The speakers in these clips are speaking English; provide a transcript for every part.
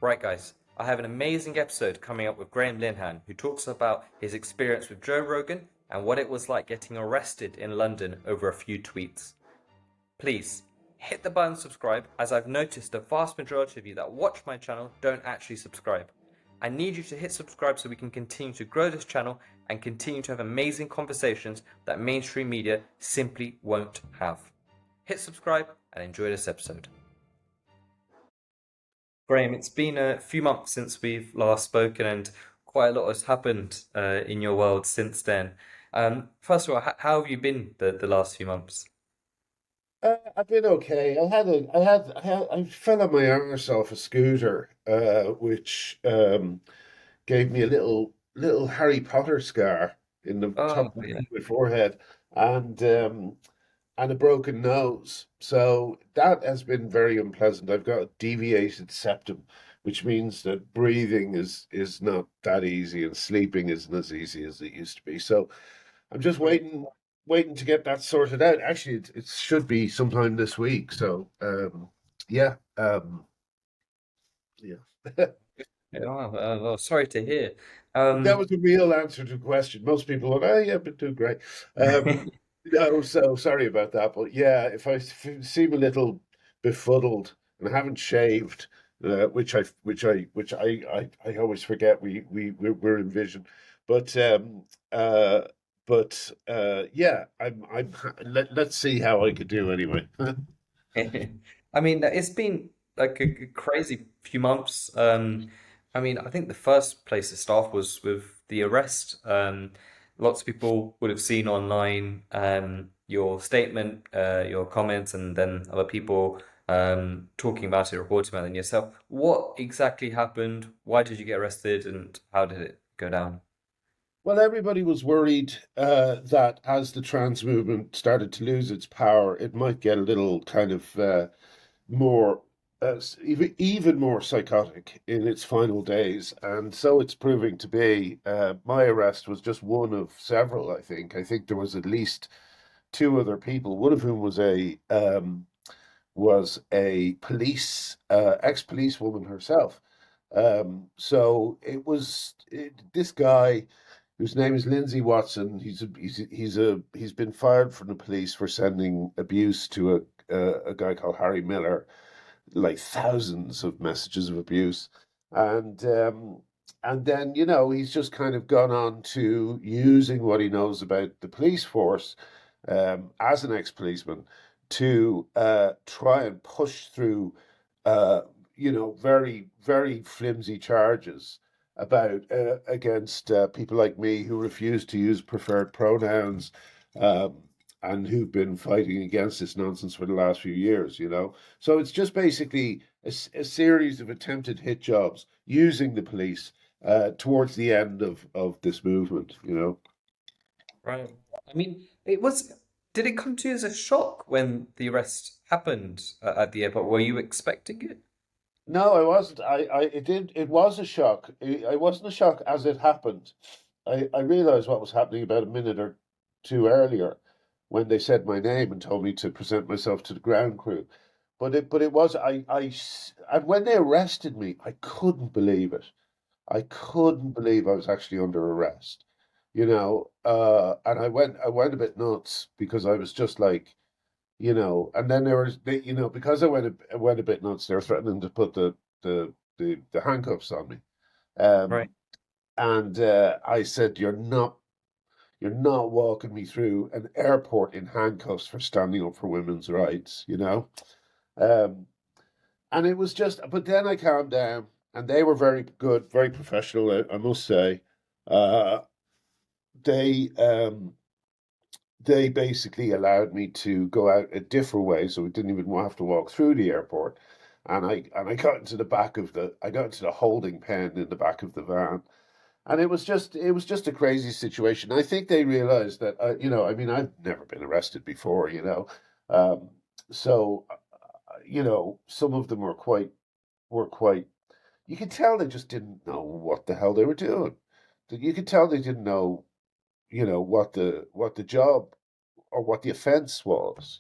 Right, guys, I have an amazing episode coming up with Graham Linehan, who talks about his experience with Joe Rogan and what it was like getting arrested in London over a few tweets. Please hit the button subscribe, as I've noticed the vast majority of you that watch my channel don't actually subscribe. I need you to hit subscribe so we can continue to grow this channel and continue to have amazing conversations that mainstream media simply won't have. Hit subscribe and enjoy this episode. Graham, it's been a few months since we've last spoken, and quite a lot has happened in your world since then. First of all, how have you been the last few months? I've been okay. I fell on my arse off a scooter, which gave me a little Harry Potter scar in the top Oh, of yeah. my forehead, and um, and a broken nose. So that has been very unpleasant. I've got a deviated septum, which means that breathing is not that easy, and sleeping isn't as easy as it used to be. So I'm just waiting to get that sorted out. Actually, it should be sometime this week. So yeah, yeah. Oh, well, sorry to hear. That Um, was a real answer to the question. Most people are, oh yeah, I've been doing great. No, so sorry about that. But yeah, if I seem a little befuddled and I haven't shaved, which I always forget we're in vision. But yeah, let's see how I could do anyway. I mean, it's been like a crazy few months. I mean, I think the first place to start was with the arrest. Lots of people would have seen online your statement, your comments, and then other people talking about it, reporting about it yourself. What exactly happened? Why did you get arrested, and how did it go down? Well, everybody was worried that as the trans movement started to lose its power, it might get a little kind of more, even more psychotic in its final days. And so it's proving to be. My arrest was just one of several, I think. I think there was at least two other people, one of whom was a ex-police woman herself. So this guy whose name is Lindsay Watson. He's been fired from the police for sending abuse to a guy called Harry Miller, like thousands of messages of abuse, and um, and then he's just kind of gone on to using what he knows about the police force as an ex-policeman to try and push through uh, very very flimsy charges about against people like me who refuse to use preferred pronouns, um, and who've been fighting against this nonsense for the last few years. So it's just basically a series of attempted hit jobs using the police towards the end of this movement. Right. I mean, it was. Did it come to you as a shock when the arrest happened at the airport? Were you expecting it? No, I wasn't. It was a shock. I wasn't a shock as it happened. I realized what was happening about a minute or two earlier when they said my name and told me to present myself to the ground crew. But it was, and when they arrested me, I couldn't believe it. I couldn't believe I was actually under arrest, and I went a bit nuts because I was just like, and then because I went a bit nuts, they were threatening to put the handcuffs on me. Right. Um, and I said, you're not walking me through an airport in handcuffs for standing up for women's rights. Um, and it was just, but then I calmed down, and they were very good, very professional, I must say. Uh, they they basically allowed me to go out a different way, so we didn't even have to walk through the airport. And I got into the holding pen in the back of the van, and it was just a crazy situation. I think they realized that I mean, I've never been arrested before. Um, so some of them were quite. You could tell they just didn't know what the hell they were doing. You could tell they didn't know, what the job or what the offense was.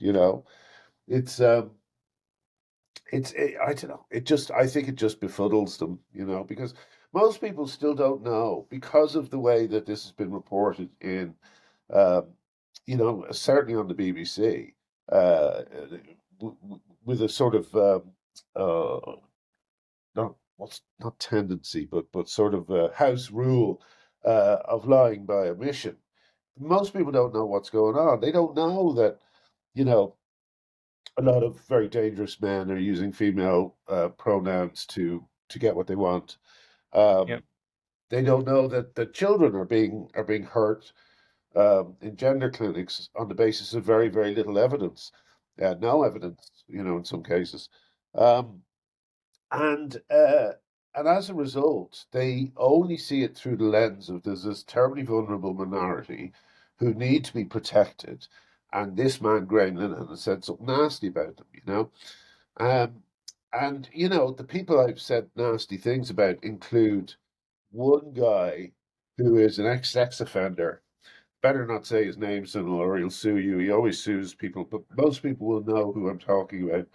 It's I don't know. I think it just befuddles them, because most people still don't know because of the way that this has been reported in, um, certainly on the BBC, with a sort of not tendency, but sort of house rule of lying by omission. Most people don't know what's going on. They don't know that, you know, a lot of very dangerous men are using female pronouns to get what they want. Yeah. Um, they don't know that children are being hurt in gender clinics on the basis of very, very little evidence, no evidence, in some cases. Um, and uh, and as a result, they only see it through the lens of there's this terribly vulnerable minority who need to be protected. And this man, Graham Linehan, has said something nasty about them. Um, the people I've said nasty things about include one guy who is an ex-sex offender. Better not say his name, son, or he'll sue you. He always sues people, but most people will know who I'm talking about.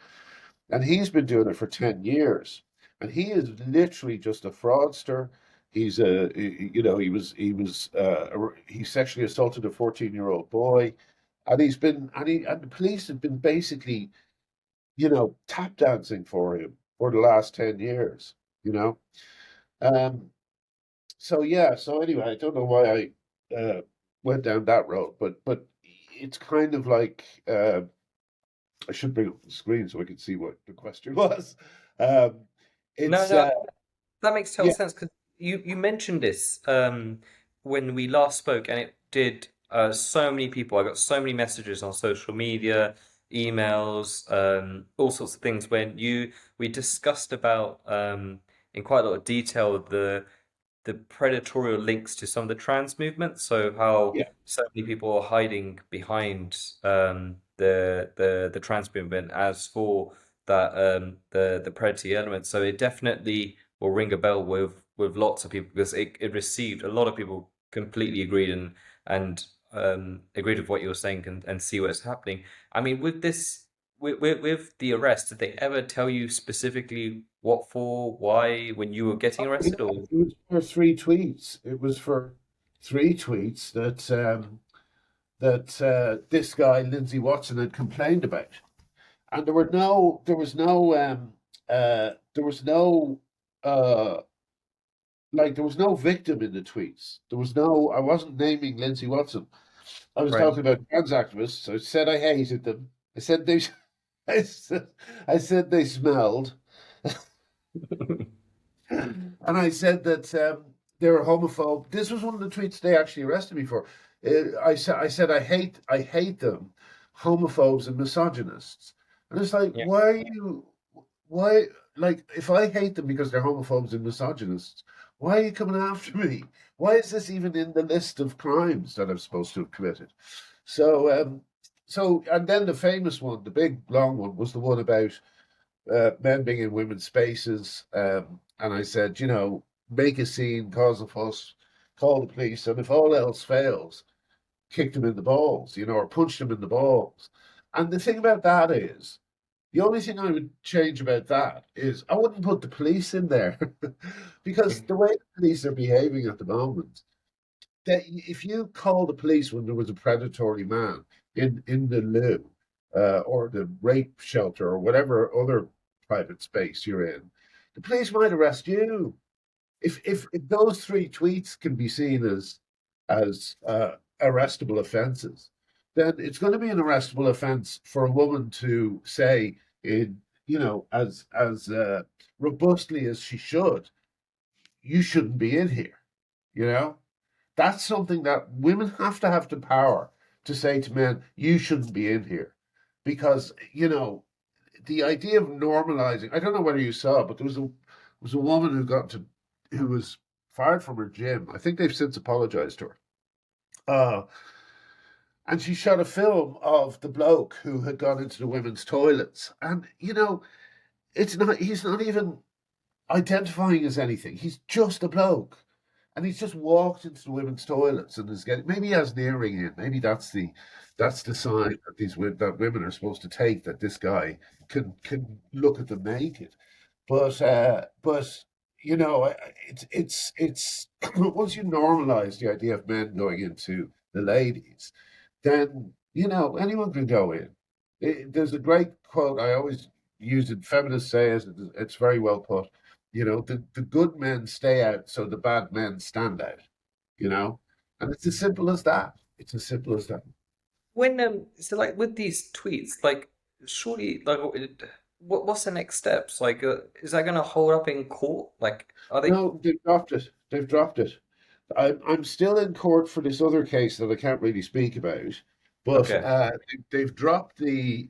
And he's been doing it for 10 years. And he is literally just a fraudster. He's a, he sexually assaulted a 14-year-old boy. And the police have been basically, tap dancing for him for the last 10 years, you know? Um, so yeah, so anyway, I don't know why I went down that road, but it's kind of like I should bring up the screen so I can see what the question was. Um, No, it's no, that makes total Yeah, sense because you mentioned this when we last spoke, and it did so many people. I got so many messages on social media, emails, all sorts of things when you we discussed about in quite a lot of detail the predatorial links to some of the trans movements. So how yeah, so many people are hiding behind the trans movement as for that the predatory element. So it definitely will ring a bell with lots of people because it received a lot of people completely agreed and agreed with what you were saying and see what's happening. I mean, with this. With the arrest, did they ever tell you specifically what for, why, when you were getting yeah. arrested, or? It was for three tweets. It was for three tweets that this guy Lindsay Watson had complained about, and there was no uh, there was no victim in the tweets. I wasn't naming Lindsay Watson. I was Right. talking about trans activists. I said I hated them. I said they, I said, I said they smelled, and I said that they were homophobe. This was one of the tweets they actually arrested me for. I said I hate them, homophobes and misogynists. And it's like, Yeah. why, like, if I hate them because they're homophobes and misogynists, why are you coming after me? Why is this even in the list of crimes that I'm supposed to have committed? So, and then the famous one, the big long one, was the one about men being in women's spaces. And I said, make a scene, cause a fuss, call the police, and if all else fails, kick them in the balls, or punch them in the balls. And the thing about that is, the only thing I would change about that is I wouldn't put the police in there because the way the police are behaving at the moment, that if you call the police when there was a predatory man in the loo or the rape shelter or whatever other private space you're in, the police might arrest you. If those three tweets can be seen as arrestable offences, then it's going to be an arrestable offence for a woman to say in as robustly as she should, you shouldn't be in here. You know, that's something that women have to have the power to say to men, you shouldn't be in here. Because, the idea of normalizing, I don't know whether you saw, but there was a woman who was fired from her gym. I think they've since apologized to her. Uh, and she shot a film of the bloke who had gone into the women's toilets. And, he's not even identifying as anything. He's just a bloke. And he's just walked into the women's toilets and is getting, maybe he has an earring in. Maybe that's the sign that that women are supposed to take, that this guy can look at them naked. But you know, it's once you normalize the idea of men going into the ladies, then you know anyone can go in. There's a great quote I always use it. Feminists say it. It's very well put. You know, the good men stay out, so the bad men stand out. You know, and it's as simple as that. It's as simple as that. When so like with these tweets, like surely like what's the next steps? Like, is that gonna hold up in court? Like, are they No, they've dropped it. They've dropped it. I'm still in court for this other case that I can't really speak about, but okay? they've dropped the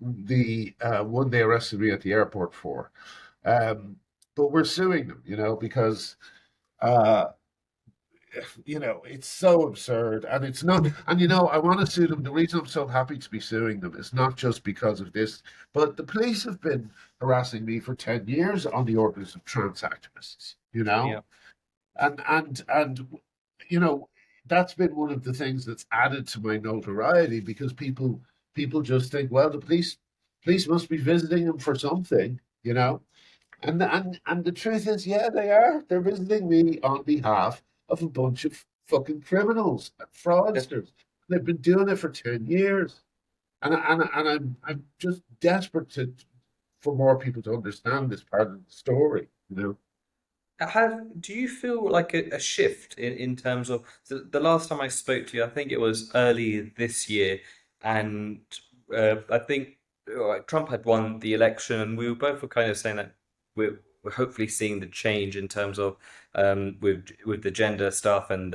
one they arrested me at the airport for. Um, but we're suing them, you know, because uh, you know it's so absurd, and it's not. And you know, I want to sue them. The reason I'm so happy to be suing them is not just because of this, but the police have been harassing me for 10 years on the orders of trans activists. You Yeah. know, and you know that's been one of the things that's added to my notoriety because people just think, well, the police must be visiting them for something, you know. And the truth is, yeah, they are. They're visiting me on behalf of a bunch of fucking criminals and fraudsters. They've been doing it for 10 years, and I'm just desperate to for more people to understand this part of the story, you know. Do you feel like a shift in terms of the last time I spoke to you? I think it was early this year, and I think Trump had won the election, and we were both were kind of saying that we're hopefully seeing the change in terms of with the gender stuff and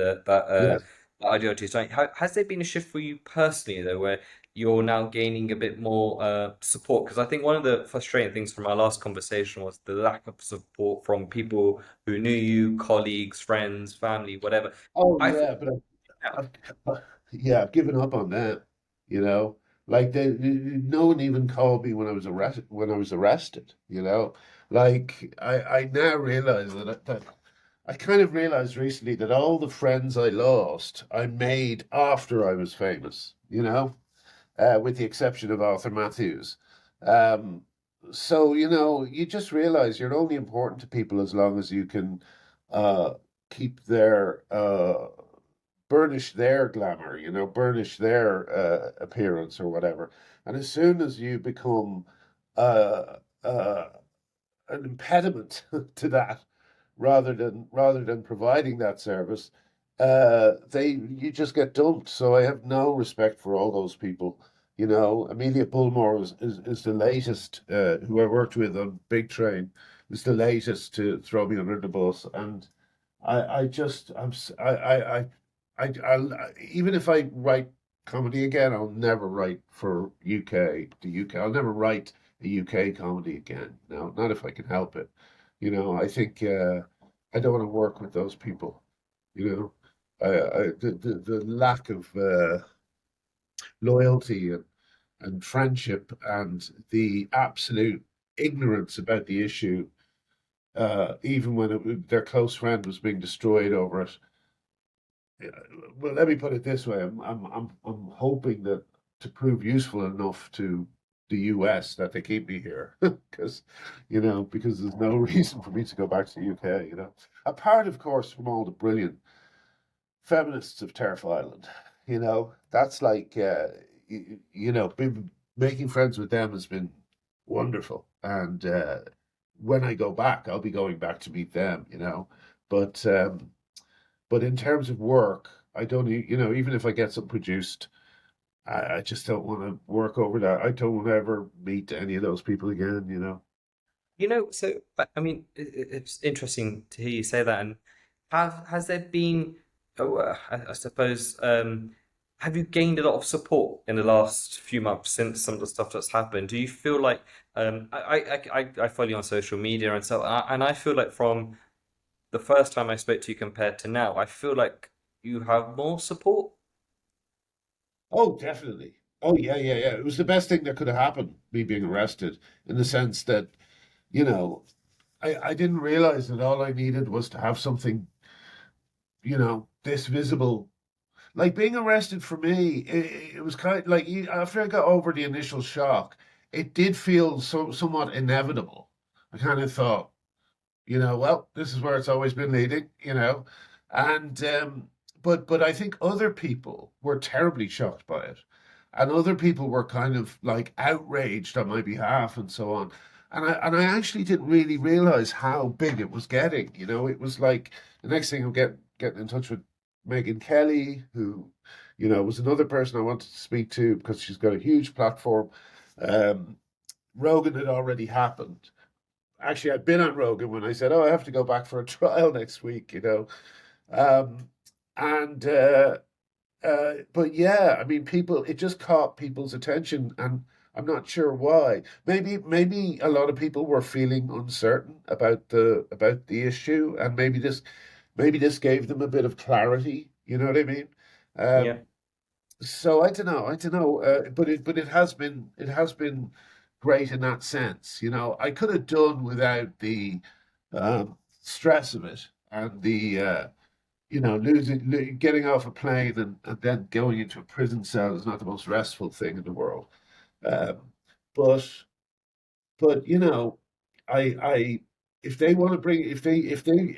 Yes. the ideologies. Like, has there been a shift for you personally though, where you're now gaining a bit more support? Because I think one of the frustrating things from our last conversation was the lack of support from people who knew you, colleagues, friends, family, whatever. Oh I feel yeah, but now. yeah, I've given up on that. You know, like no one even called me when I was arrested. When I was arrested, you know, like I now realize that I kind of realized recently that all the friends I lost, I made after I was famous. You know, with the exception of Arthur Matthews. Um, so you know, you just realize you're only important to people as long as you can uh, keep their burnish their glamour, you know, burnish their appearance or whatever. And as soon as you become uh, uh, an impediment to that, rather than providing that service, they you just get dumped. So I have no respect for all those people. You know, Amelia Bullmore is the latest who I worked with on Big Train, is the latest to throw me under the bus, and I just I'm s- I'll, even if I write comedy again, I'll never write for the UK. I'll never write a UK comedy again. No, not if I can help it. You know, I think I don't want to work with those people. You know, the lack of loyalty and friendship and the absolute ignorance about the issue, even when their close friend was being destroyed over it. Well, let me put it this way: I'm hoping that to prove useful enough to the US that they keep me here, because because there's no reason for me to go back to the UK. You know, apart of course from all the brilliant feminists of Turf Island. You know, that's like making friends with them has been wonderful, and when I go back, I'll be going back to meet them. You know, but. But in terms of work, I don't, even if I get something produced, I just don't want to work over that. I don't want to ever meet any of those people again, you know. So I mean, it's interesting to hear you say that. And has there been, I suppose, have you gained a lot of support in the last few months since some of the stuff that's happened? Do you feel like, I follow you on social media and so, and I feel like from the first time I spoke to you compared to now, I feel like you have more support. Oh, definitely. Oh, yeah, yeah, yeah. It was the best thing that could have happened, me being arrested, in the sense that, you know, I didn't realize that all I needed was to have something, this visible. Like being arrested for me, it was kind of like after I got over the initial shock, it did feel somewhat inevitable. I kind of thought, well, this is where it's always been leading, and but I think other people were terribly shocked by it, and other people were kind of like outraged on my behalf and so on. And I actually didn't really realize how big it was getting. It was like the next thing I'm getting in touch with Megan Kelly, who, was another person I wanted to speak to because she's got a huge platform. Um, Rogan had already happened. Actually, I'd been on Rogan when I said, "Oh, I have to go back for a trial next week," Um, and but yeah, I mean, it just caught people's attention, and I'm not sure why. Maybe a lot of people were feeling uncertain about the issue, and maybe this gave them a bit of clarity. You know what I mean? Yeah. Um, so I don't know, but it has been great in that sense. I could have done without the stress of it and the getting off a plane and then going into a prison cell is not the most restful thing in the world. Um, but I if they want to bring if they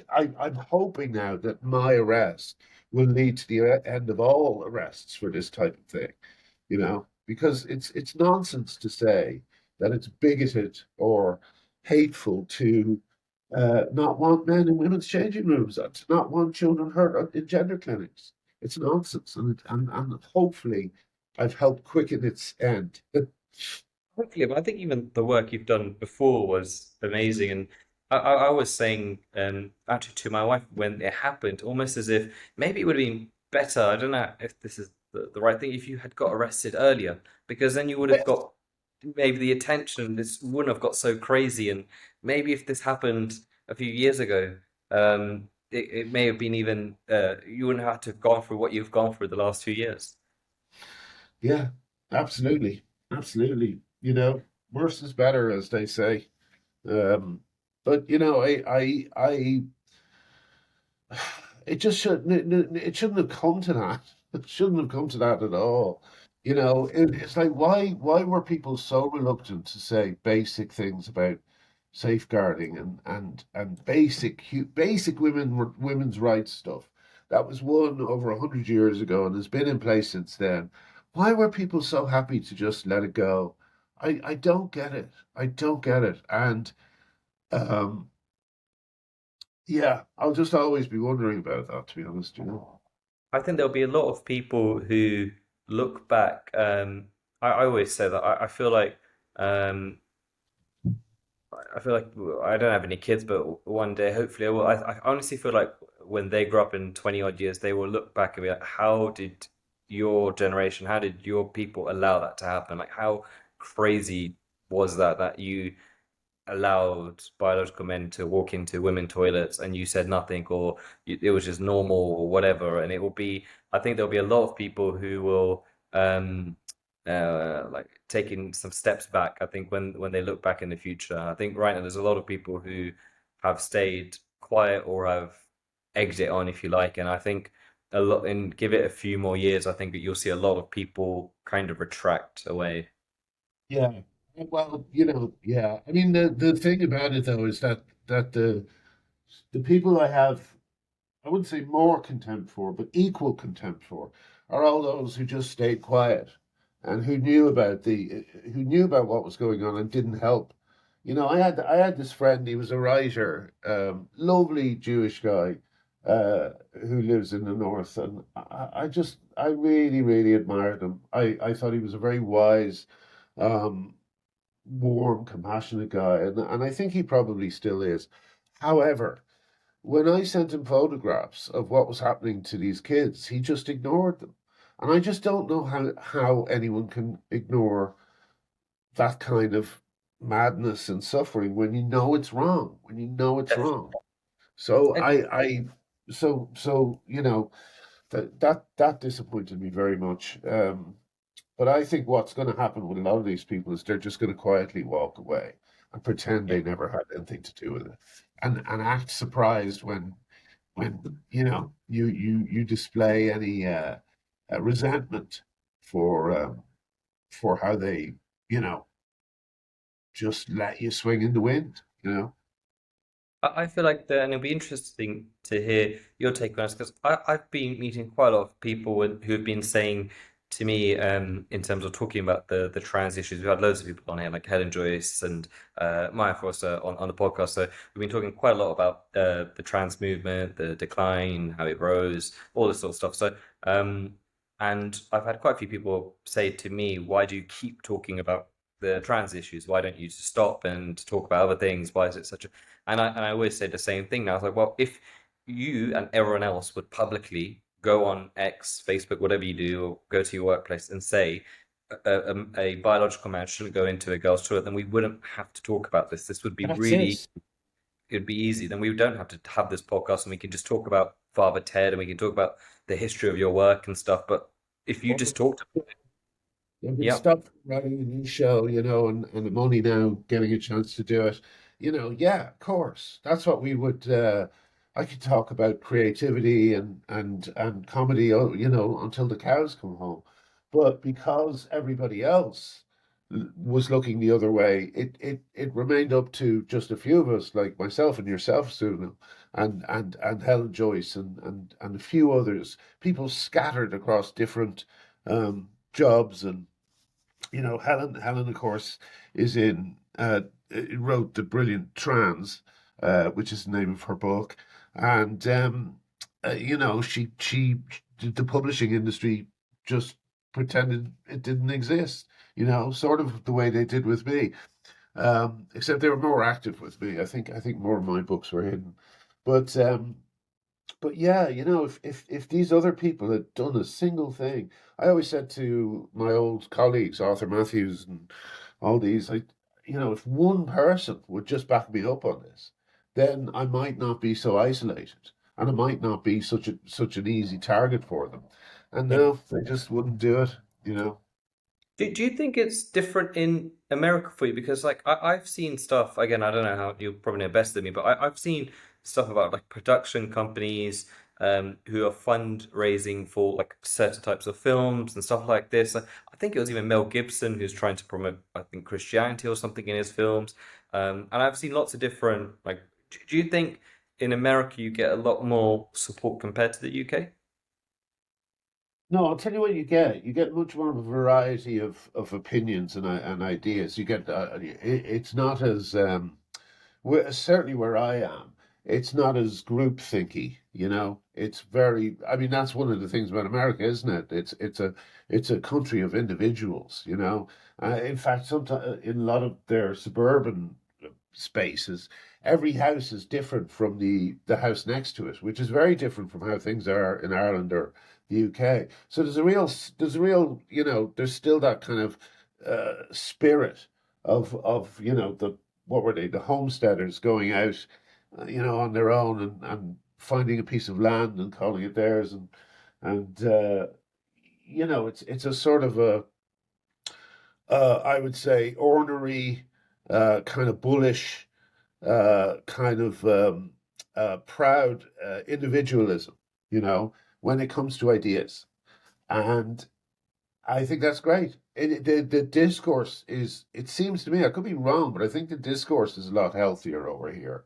I'm hoping now that my arrest will lead to the end of all arrests for this type of thing, because it's nonsense to say that it's bigoted or hateful to not want men in women's changing rooms, to not want children hurt in gender clinics. It's nonsense, and hopefully I've helped quicken its end. Hopefully, but I think even the work you've done before was amazing. And I was saying actually to my wife when it happened, almost as if maybe it would have been better. I don't know if this is the right thing if you had got arrested earlier, because then you would have got maybe the attention. This wouldn't have got so crazy. And maybe if this happened a few years ago, it may have been even you wouldn't have to have gone through what you've gone through the last 2 years. Yeah, absolutely. Absolutely. Worse is better, as they say. Um, but it just shouldn't have come to that. It shouldn't have come to that at all. It's like why were people so reluctant to say basic things about safeguarding and basic women's rights stuff that was won over 100 years ago and has been in place since then? Why were people so happy to just let it go? I don't get it. I don't get it. And um, yeah, I'll just always be wondering about that, to be honest. I think there'll be a lot of people who look back. I always say that I feel like I feel like I don't have any kids, but one day, hopefully, I will. I honestly feel like when they grow up in 20 odd years, they will look back and be like, how did your generation, how did your people allow that to happen? Like, how crazy was that you allowed biological men to walk into women toilets and you said nothing or it was just normal or whatever, and it will be, I think there'll be a lot of people who will like taking some steps back. I think when they look back in the future, I think right now there's a lot of people who have stayed quiet or have egged it on, if you like, and I think a lot, and give it a few more years, I think that you'll see a lot of people kind of retract away. Yeah. Well, yeah. I mean, the thing about it though is that the people I wouldn't say more contempt for, but equal contempt for, are all those who just stayed quiet and who knew about what was going on and didn't help. I had this friend. He was a writer, lovely Jewish guy, who lives in the north, and I really really admired him. I thought he was a very wise, um, warm, compassionate guy, and I think he probably still is. However, when I sent him photographs of what was happening to these kids, he just ignored them. And I just don't know how anyone can ignore that kind of madness and suffering when you know it's wrong, when you know it's wrong. So And that disappointed me very much. But I think what's going to happen with a lot of these people is they're just going to quietly walk away and pretend yeah. they never had anything to do with it, and act surprised when you display any resentment for for how they, you know, just let you swing in the wind, you know. I feel like and it'll be interesting to hear your take on this because I've been meeting quite a lot of people who've been saying to me, in terms of talking about the trans issues. We've had loads of people on here, like Helen Joyce and Maya Foster on the podcast. So we've been talking quite a lot about the trans movement, the decline, how it rose, all this sort of stuff. So, and I've had quite a few people say to me, "Why do you keep talking about the trans issues? Why don't you just stop and talk about other things? Why is it such a..." And I always say the same thing now. I was like, well, if you and everyone else would publicly go on X, Facebook, whatever you do, or go to your workplace and say a biological man shouldn't go into a girl's toilet, then we wouldn't have to talk about this. This would be That's really, it. it'd be easy. Then we don't have to have this podcast and we can just talk about Father Ted and we can talk about the history of your work and stuff. But if you just talked, They've been yeah, stopped writing a new show, you know, and I'm only now getting a chance to do it. You know, yeah, of course. That's what we would I could talk about creativity and comedy, you know, until the cows come home. But because everybody else was looking the other way, it remained up to just a few of us, like myself and yourself, Susan, and Helen Joyce and a few others, people scattered across different jobs. And you know, Helen, of course, is in wrote the brilliant Trans, which is the name of her book, and you know, she the publishing industry just pretended it didn't exist. You know, sort of the way they did with me, except they were more active with me. I think more of my books were hidden, but yeah, you know, if these other people had done a single thing, I always said to my old colleagues, Arthur Matthews and all these, like, you know, if one person would just back me up on this, then I might not be so isolated, and I might not be such an easy target for them. And yeah. no, they just wouldn't do it, you know. Do you think it's different in America for you? Because like I've seen stuff, again, I don't know how you probably know best than me, but I've seen stuff about like production companies who are fundraising for like certain types of films and stuff like this. I think it was even Mel Gibson who's trying to promote, I think, Christianity or something in his films. And I've seen lots of different like do you think in America you get a lot more support compared to the UK? No, I'll tell you what you get. You get much more of a variety of opinions and ideas. You get it's not as certainly where I am, it's not as group thinky, you know. It's very, I mean, that's one of the things about America, isn't it? It's a country of individuals, you know. In fact, sometimes in a lot of their suburban spaces, every house is different from the house next to it, which is very different from how things are in Ireland or the UK. So there's a real, you know, there's still that kind of spirit of you know, the what were they, the homesteaders going out, you know, on their own and finding a piece of land and calling it theirs, and you know, it's a sort of a I would say ornery, kind of bullish, kind of proud individualism, you know, when it comes to ideas. And I think that's great. The discourse is, it seems to me, I could be wrong, but I think the discourse is a lot healthier over here.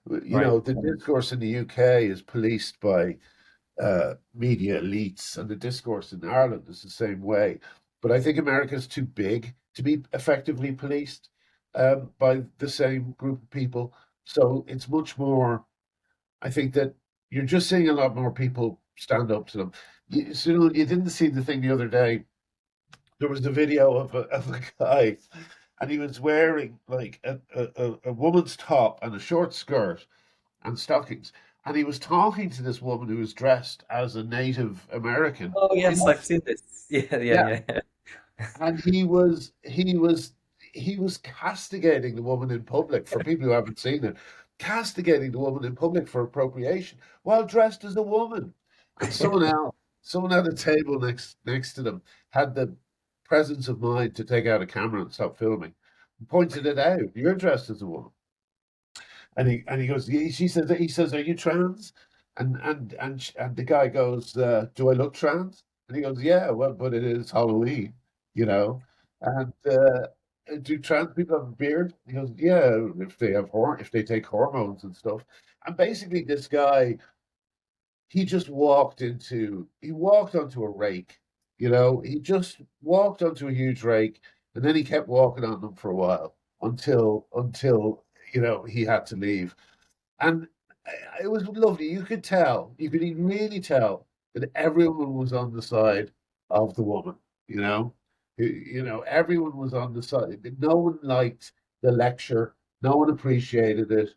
You Right. know, the discourse in the UK is policed by media elites, and the discourse in Ireland is the same way. But I think America is too big to be effectively policed by the same group of people. So it's much more, I think that you're just seeing a lot more people stand up to them. You didn't see the thing the other day. There was the video of a guy, and he was wearing like a woman's top and a short skirt and stockings. And he was talking to this woman who was dressed as a Native American. Oh yes, In, I've seen this. Yeah, yeah, yeah, yeah. and he was castigating the woman in public, for people who haven't seen it, castigating the woman in public for appropriation while dressed as a woman. And someone at a table next to them had the presence of mind to take out a camera and stop filming, and pointed it out. You're dressed as a woman. And he goes, he says, "Are you trans?" And the guy goes, "Do I look trans?" And he goes, "Yeah, well, but it is Halloween, you know." And do trans people have a beard? He goes, yeah, if they take hormones and stuff. And basically, this guy, he walked onto a rake. He just walked onto a huge rake, and then he kept walking on them for a while until he had to leave. And it was lovely. You could really tell that everyone was on the side of the woman, you know. Everyone was on the side. No one liked the lecture. No one appreciated it.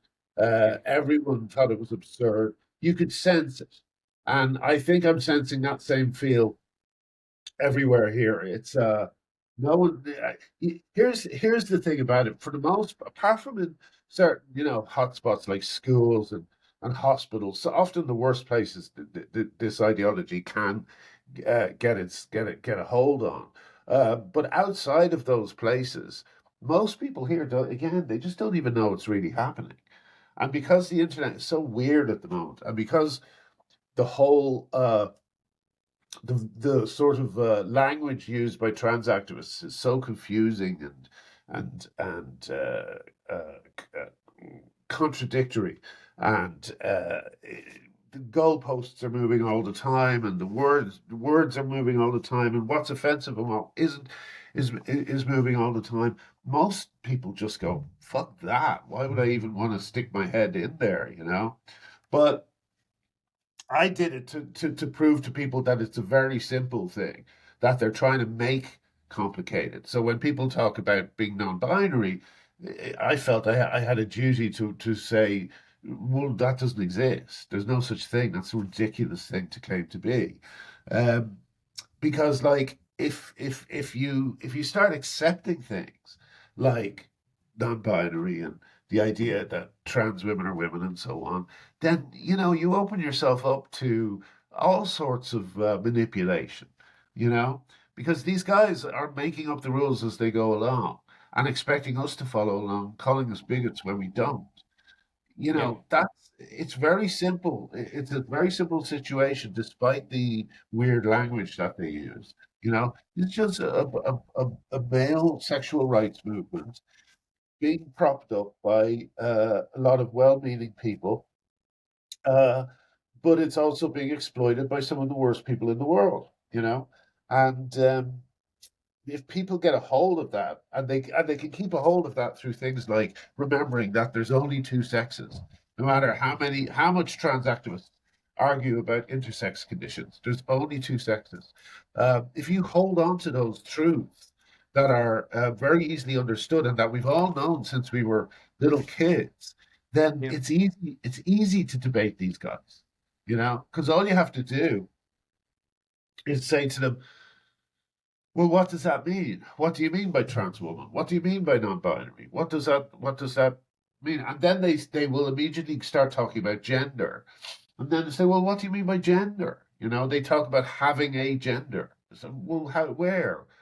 Everyone thought it was absurd. You could sense it. And I think I'm sensing that same feel everywhere here. It's no one. Here's the thing about it. For the most, apart from in certain hotspots like schools and hospitals, so often the worst places this ideology can get a hold on. But outside of those places, most people here don't. Again, they just don't even know what's really happening. And because the internet is so weird at the moment, and because the whole the sort of language used by trans activists is so confusing and contradictory, and the goalposts are moving all the time, and the words are moving all the time, and what's offensive and what isn't is moving all the time. Most people just go, "Fuck that! Why would I even want to stick my head in there?" But I did it to prove to people that it's a very simple thing that they're trying to make complicated. So when people talk about being non-binary, I felt I had a duty to say, well, that doesn't exist. There's no such thing. That's a ridiculous thing to claim to be. Um, because like if you start accepting things like non-binary and the idea that trans women are women and so on, then you open yourself up to all sorts of manipulation, you know, because these guys are making up the rules as they go along and expecting us to follow along, calling us bigots when we don't. Yeah. That's it's very simple. It's a very simple situation, despite the weird language that they use. It's just a male sexual rights movement being propped up by a lot of well-meaning people, uh, but it's also being exploited by some of the worst people in the world. And if people get a hold of that, and they can keep a hold of that through things like remembering that there's only two sexes, no matter how much trans activists argue about intersex conditions, there's only two sexes. If you hold on to those truths that are very easily understood and that we've all known since we were little kids, then Yeah. it's easy to debate these guys, because all you have to do is say to them, well, what does that mean? What do you mean by trans woman? What do you mean by non-binary? What does that mean? And then they will immediately start talking about gender. And then they say, well, what do you mean by gender? They talk about having a gender. So, well,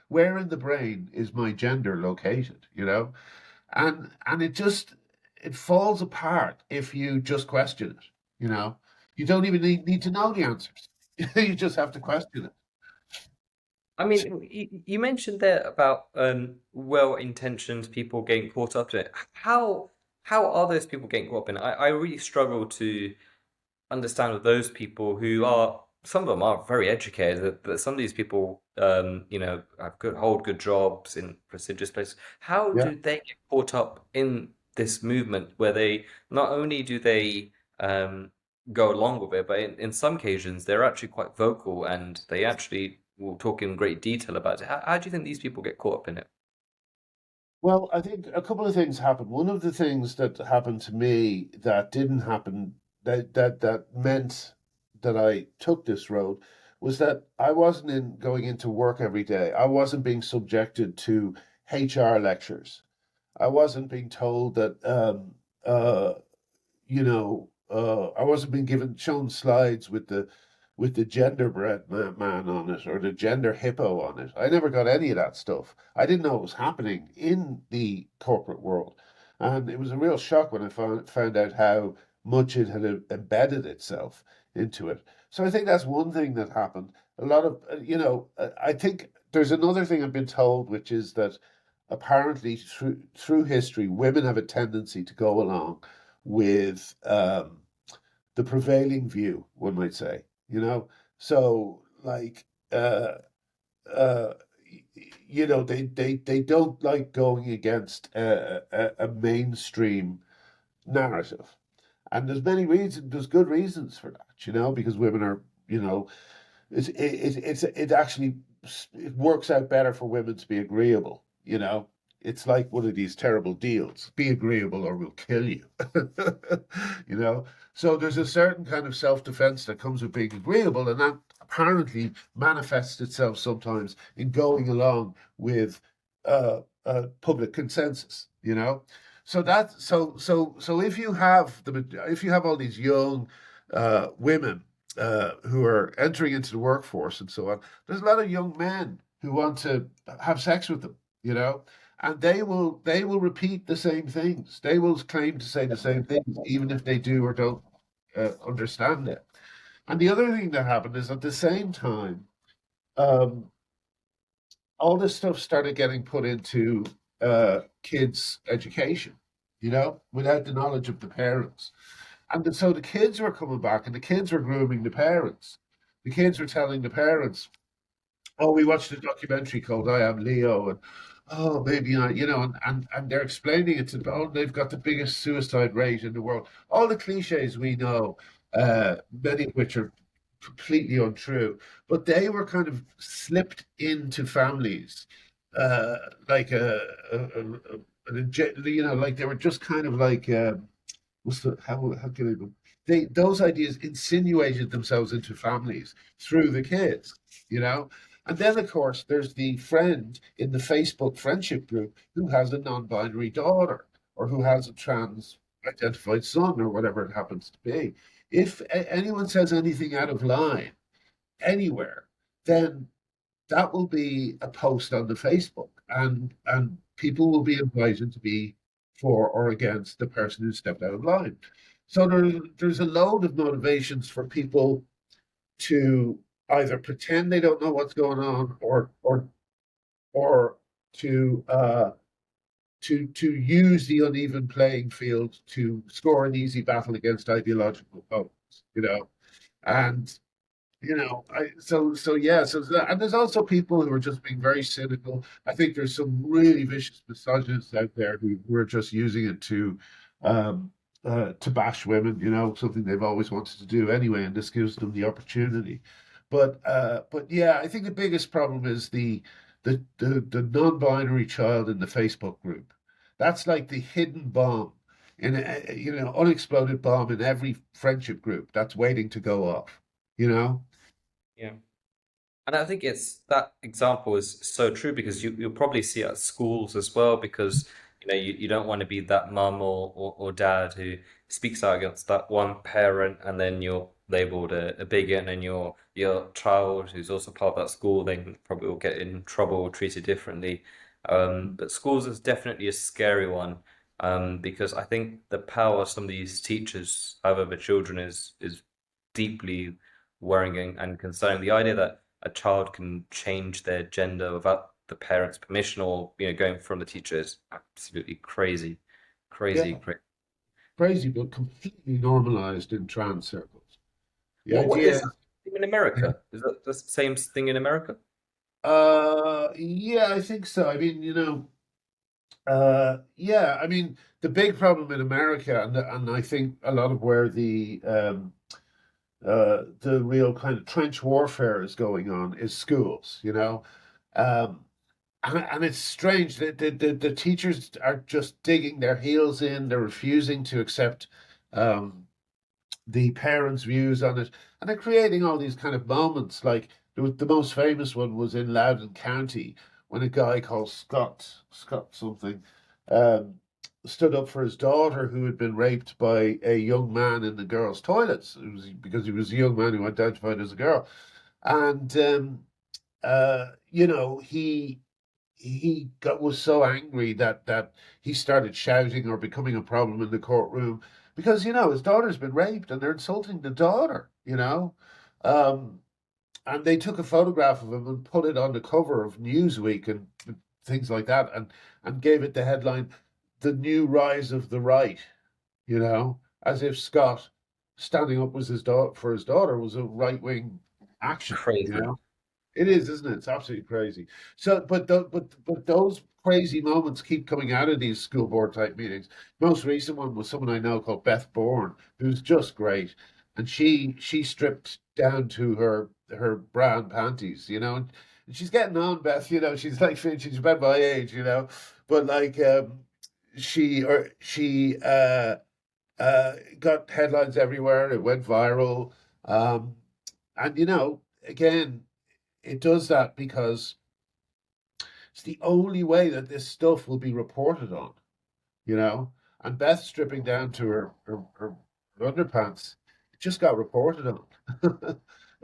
where in the brain is my gender located? And it falls apart if you just question it. You don't even need to know the answers. You just have to question it. I mean, you mentioned there about well-intentioned people getting caught up in it. How are those people getting caught up in it? I really struggle to understand with those people who are some of them are very educated, but some of these people, have hold good jobs in prestigious places. How Yeah. do they get caught up in this movement where they not only do they go along with it, but in some occasions they're actually quite vocal and they actually will talk in great detail about it. How do you think these people get caught up in it? Well, I think a couple of things happened. One of the things that happened to me that didn't happen, that meant that I took this road, was that I wasn't going into work every day. I wasn't being subjected to HR lectures. I wasn't being told that I wasn't being shown slides with the genderbread man on it or the gender hippo on it. I never got any of that stuff. I didn't know it was happening in the corporate world, and it was a real shock when I found out how much it had embedded itself into it. So I think that's one thing that happened. A lot of I think there's another thing I've been told, which is that apparently through history, women have a tendency to go along with the prevailing view, one might say, you know. So like uh, uh, they don't like going against a mainstream narrative, and there's many reasons. There's good reasons for that, because women are, you know, it actually it works out better for women to be agreeable. It's like one of these terrible deals: be agreeable or we'll kill you. you know. So there's a certain kind of self-defense that comes with being agreeable, and that apparently manifests itself sometimes in going along with public consensus. So if you have all these young women who are entering into the workforce and so on, there's a lot of young men who want to have sex with them, and they will repeat the same things. They will claim to say the same things, even if they do or don't understand it. And the other thing that happened is at the same time, um, all this stuff started getting put into kids' education, without the knowledge of the parents. And so the kids were coming back and the kids were grooming the parents. The kids were telling the parents, oh, we watched a documentary called I Am Leo, and oh, maybe not, and they're explaining it to, oh, they've got the biggest suicide rate in the world. All the cliches we know, many of which are completely untrue, but they were kind of slipped into families, uh, like like they were just kind of like, how can I go? Those ideas insinuated themselves into families through the kids, you know. And then, of course, there's the friend in the Facebook friendship group who has a non-binary daughter or who has a trans-identified son or whatever it happens to be. If anyone says anything out of line anywhere, then that will be a post on the Facebook, and people will be invited to be for or against the person who stepped out of line. So there's a load of motivations for people to either pretend they don't know what's going on, or to use the uneven playing field to score an easy battle against ideological opponents. And and there's also people who are just being very cynical. I think there's some really vicious misogynists out there who are just using it um, to bash women. Something they've always wanted to do anyway, and this gives them the opportunity. But yeah, I think the biggest problem is the non-binary child in the Facebook group. That's like the hidden bomb in unexploded bomb in every friendship group that's waiting to go off. You know. Yeah. And I think it's that example is so true because you'll probably see it at schools as well because you don't want to be that mum or dad who speaks out against that one parent and then you're labeled a bigot and then your child who's also part of that school then probably will get in trouble or treated differently. But schools is definitely a scary one because I think the power some of these teachers have over children is deeply worrying and concerning. The idea that a child can change their gender without the parents' permission or going from the teacher is absolutely crazy, crazy, Yeah, crazy. crazy, but completely normalized in trans circles. The What idea is is, that in America? Is that the same thing in America? yeah, I think so. I mean, yeah, I mean, the big problem in America, and I think a lot of where the real kind of trench warfare is going on is schools. Um, and it's strange that the teachers are just digging their heels in. They're refusing to accept um, the parents' views on it, and they're creating all these kind of moments. Like the most famous one was in Loudoun County when a guy called Scott something, um, stood up for his daughter who had been raped by a young man in the girls' toilets. It was because he was a young man who identified as a girl, and he was so angry that he started shouting or becoming a problem in the courtroom because his daughter's been raped and they're insulting the daughter. Um, and they took a photograph of him and put it on the cover of Newsweek and things like that, and gave it the headline, "The New Rise of the Right," as if Scott standing up was his for his daughter was a right wing action. Crazy. It is, isn't it? It's absolutely crazy. So, but those crazy moments keep coming out of these school board type meetings. Most recent one was someone I know called Beth Bourne, who's just great, and she stripped down to her bra and panties, and she's getting on, Beth. She's like she's about my age, but like she got headlines everywhere. It went viral, and again it does that because it's the only way that this stuff will be reported on, you know. And Beth stripping down to her underpants, it just got reported on.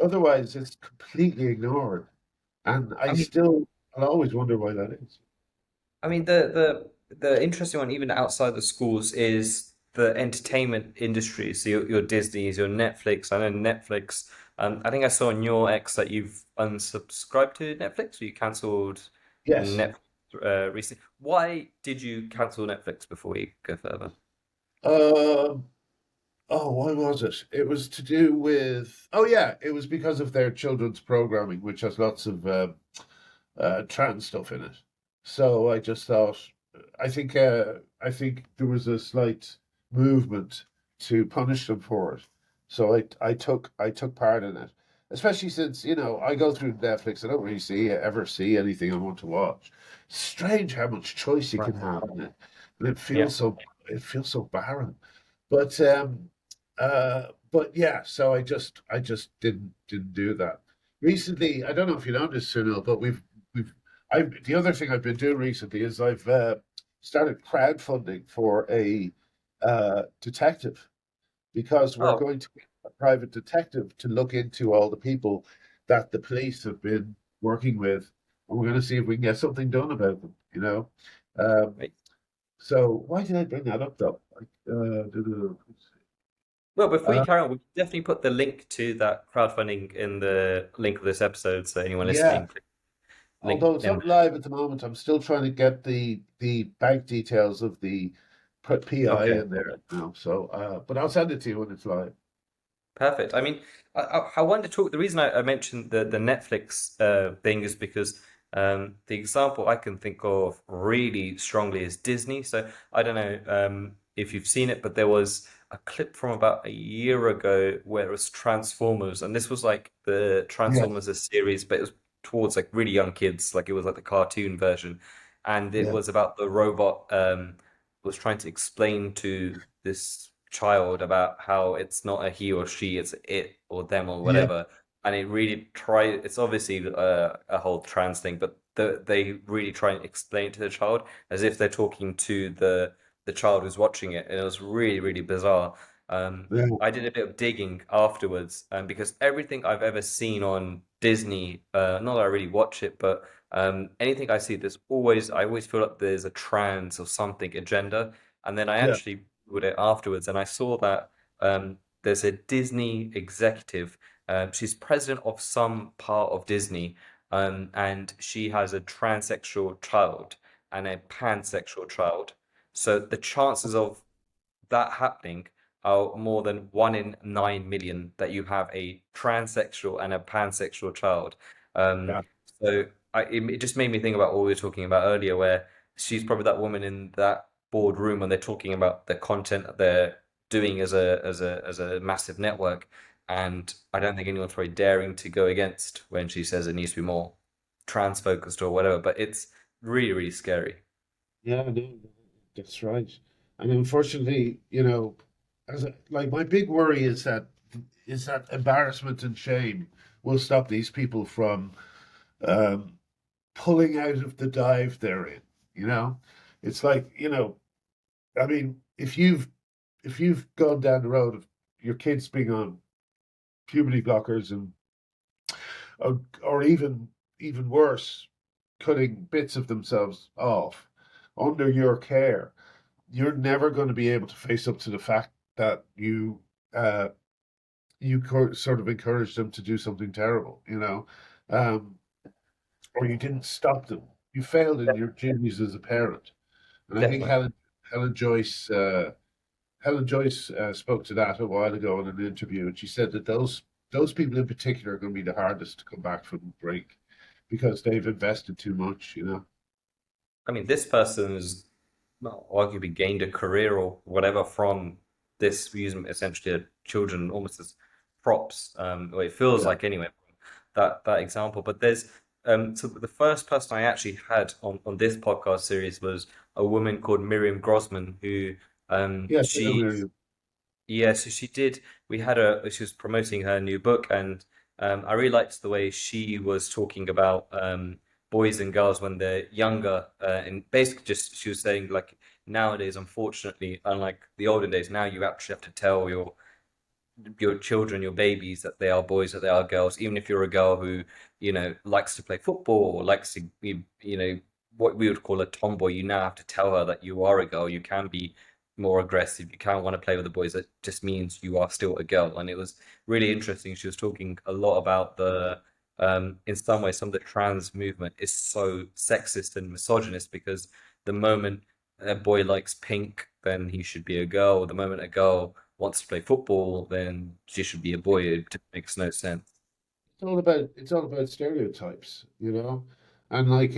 Otherwise, it's completely ignored. And I mean, I'll always wonder why that is. the interesting one, even outside the schools, is the entertainment industry. So your Disney's, your Netflix. I know Netflix. I think I saw on your X that you've unsubscribed to Netflix, or you cancelled Yes. Netflix recently. Why did you cancel Netflix before we go further? Um, oh, why was it? It was to do with, oh, yeah, it was because of their children's programming, which has lots of trans stuff in it. So I just thought, I think there was a slight movement to punish them for it. So I took part in it, especially since I go through Netflix. I don't really ever see anything I want to watch. Strange how much choice you Right. can have in it, and Yeah. it feels so barren. But yeah, so I just didn't do that. Recently, I don't know if you noticed, Sunil, but we've the other thing I've been doing recently is I've started crowdfunding for a detective because we're Oh, going to get a private detective to look into all the people that the police have been working with, and we're going to see if we can get something done about them. Um, wait. so why did I bring that up though? Well, before you Uh, carry on, we can definitely put the link to that crowdfunding in the link of this episode, so anyone yeah, listening, click link although it's in. not live at the moment, I'm still trying to get the bank details of the PI Okay. in there now. So, but I'll send it to you when it's live. Perfect. I mean, I wanted to talk. The reason I mentioned the Netflix thing is because the example I can think of really strongly is Disney. So I don't know if you've seen it, but there was a clip from about a year ago where it was Transformers, and this was like the Yes. Transformers a series, but it was towards like really young kids, like it was like the cartoon version, and it Yeah. was about the robot was trying to explain to this child about how it's not a he or she, it's it or them or Yeah. whatever. And it really try. It's obviously a whole trans thing, but they really try and explain it to the child as if they're talking to the child who's watching it, and it was really really bizarre. Yeah. I did a bit of digging afterwards, because everything I've ever seen on Disney, not that I really watch it, but anything I see, I always feel like there's a trans or something agenda. And then I Yeah. actually Googled it afterwards, and I saw that there's a Disney executive. She's president of some part of Disney, and she has a transsexual child and a pansexual child. So the chances of that happening are more than 1 in 9 million that you have a transsexual and a pansexual child. Um, Yeah. so it just made me think about what we were talking about earlier, where she's probably that woman in that boardroom when they're talking about the content that they're doing as a massive network. And I don't think anyone's probably daring to go against when she says it needs to be more trans focused or whatever. But it's really, really scary. Yeah. No, that's right. And unfortunately, like my big worry is that embarrassment and shame will stop these people from um, pulling out of the dive they're in. You know, it's like I mean, if you've gone down the road of your kids being on puberty blockers and or even worse, cutting bits of themselves off under your care, you're never going to be able to face up to the fact that you uh, you sort of encouraged them to do something terrible, um, or you didn't stop them. You failed in your duties as a parent. And I think Definitely. Helen Joyce spoke to that a while ago in an interview, and she said that those people in particular are going to be the hardest to come back from the break because they've invested too much. I mean, this person has well, arguably gained a career or whatever from this using essentially children almost as props. Or it feels Yeah. like anyway, that example. But there's so the first person I actually had on this podcast series was a woman called Miriam Grossman, who Yes, I know she Miriam. yeah, so she did. We had she was promoting her new book, and I really liked the way she was talking about boys and girls when they're younger, and basically just she was saying like nowadays, unfortunately, unlike the olden days, now you actually have to tell your children, your babies, that they are boys, that they are girls. Even if you're a girl who, likes to play football or likes to be, what we would call a tomboy, you now have to tell her that you are a girl. You can be more aggressive. You can want to play with the boys. That just means you are still a girl. And it was really interesting. She was talking a lot about in some ways, some of the trans movement is so sexist and misogynist because the moment a boy likes pink, then he should be a girl. The moment a girl wants to play football, then she should be a boy. It makes no sense. It's all about stereotypes. And like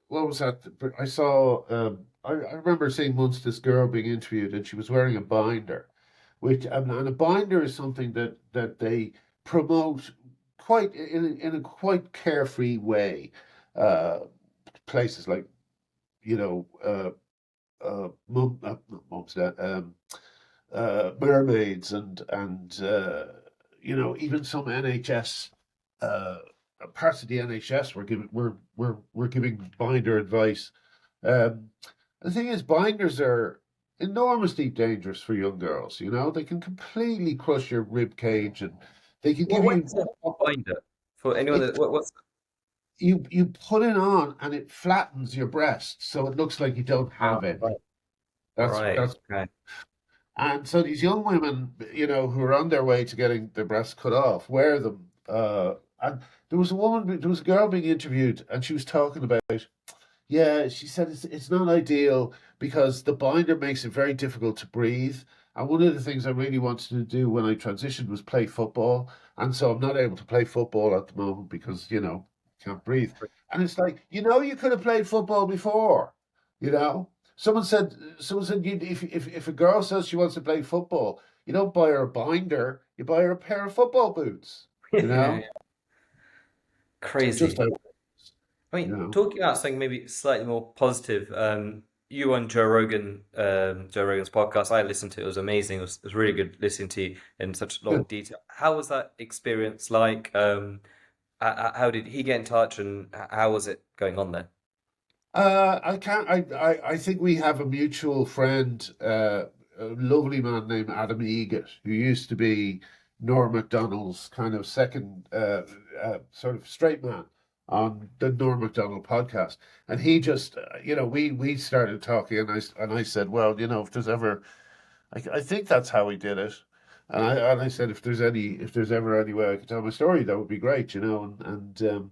what was that? I saw I remember seeing once this girl being interviewed and she was wearing a binder, which and a binder is something that they promote quite in a quite carefree way. Uh Places like, not Mum's Dad, mermaids and even some NHS uh, parts of the NHS were giving binder advice. Um, the thing is, binders are enormously dangerous for young girls. They can completely crush your rib cage, and they can give What you is a binder? For anyone it. that what's You put it on, and it flattens your breast, so it looks like you don't have any. right, That's right, that's okay. And so these young women, who are on their way to getting their breasts cut off, wear them. And there was a girl being interviewed, and she was talking about, yeah, she said it's not ideal because the binder makes it very difficult to breathe. And one of the things I really wanted to do when I transitioned was play football. And so I'm not able to play football at the moment because, can't breathe. And it's like, you could have played football before, you know? Someone said if a girl says she wants to play football, you don't buy her a binder, you buy her a pair of football boots, you Yeah, know? Just crazy. how, I you mean, know. talking about something maybe slightly more positive, you on Joe Rogan's podcast, I listened to it. It was amazing. It was really good listening to you in such long detail. How was that experience like? How did he get in touch, and how was it going on there? I can't. I think we have a mutual friend, a lovely man named Adam Egan, who used to be Norm Macdonald's kind of second, sort of straight man on the Norm Macdonald podcast. And he just, we started talking, and I said, well, if there's ever, I think that's how he did it. And I said, if there's ever any way I could tell my story, that would be great. And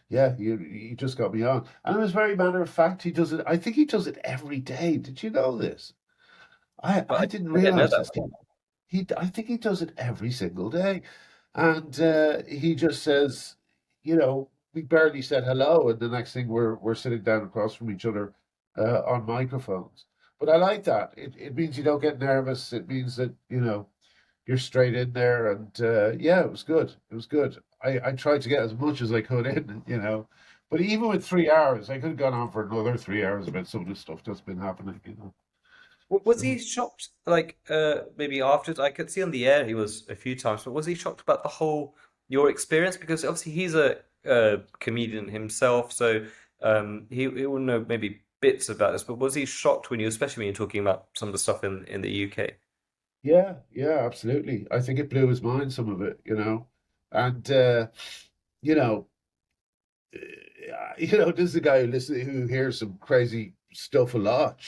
yeah, you just got me on. And it was very matter of fact. He does it. I think he does it every day. Did you know this? I But didn't I didn't know realize that. this. I think he does it every single day. And he just says, we barely said hello, and the next thing we're sitting down across from each other on microphones. But I like that. It means you don't get nervous. It means that, you're straight in there, and yeah, it was good. It was good. I tried to get as much as I could in. But even with 3 hours, I could have gone on for another 3 hours about some of the stuff that's been happening. Was he So shocked, like, maybe after? I could see on the air he was a few times, but was he shocked about the whole your experience? Because obviously he's a comedian himself, so he will know maybe bits about this. But was he shocked when you, especially when you're talking about some of the stuff in the UK? yeah, yeah, absolutely. I think it blew his mind, some of it. And you know, this is a guy who hears some crazy stuff a lot,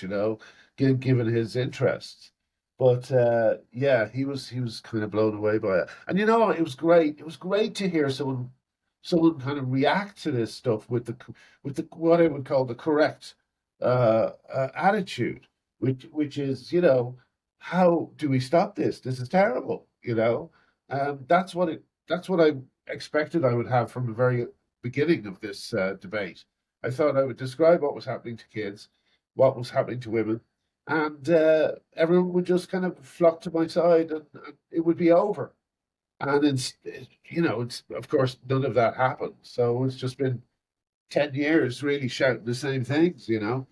given his interests. But yeah, he was kind of blown away by it. And you know, it was great. It was great to hear someone kind of react to this stuff with the what I would call the correct attitude, which is, you know, how do we stop this? This is terrible, you know. That's what I expected I would have from the very beginning of this debate. I thought I would describe what was happening to kids, what was happening to women, and everyone would just kind of flock to my side, and it would be over. And you know, it's of course none of that happened. So it's just been 10 years really shouting the same things, you know.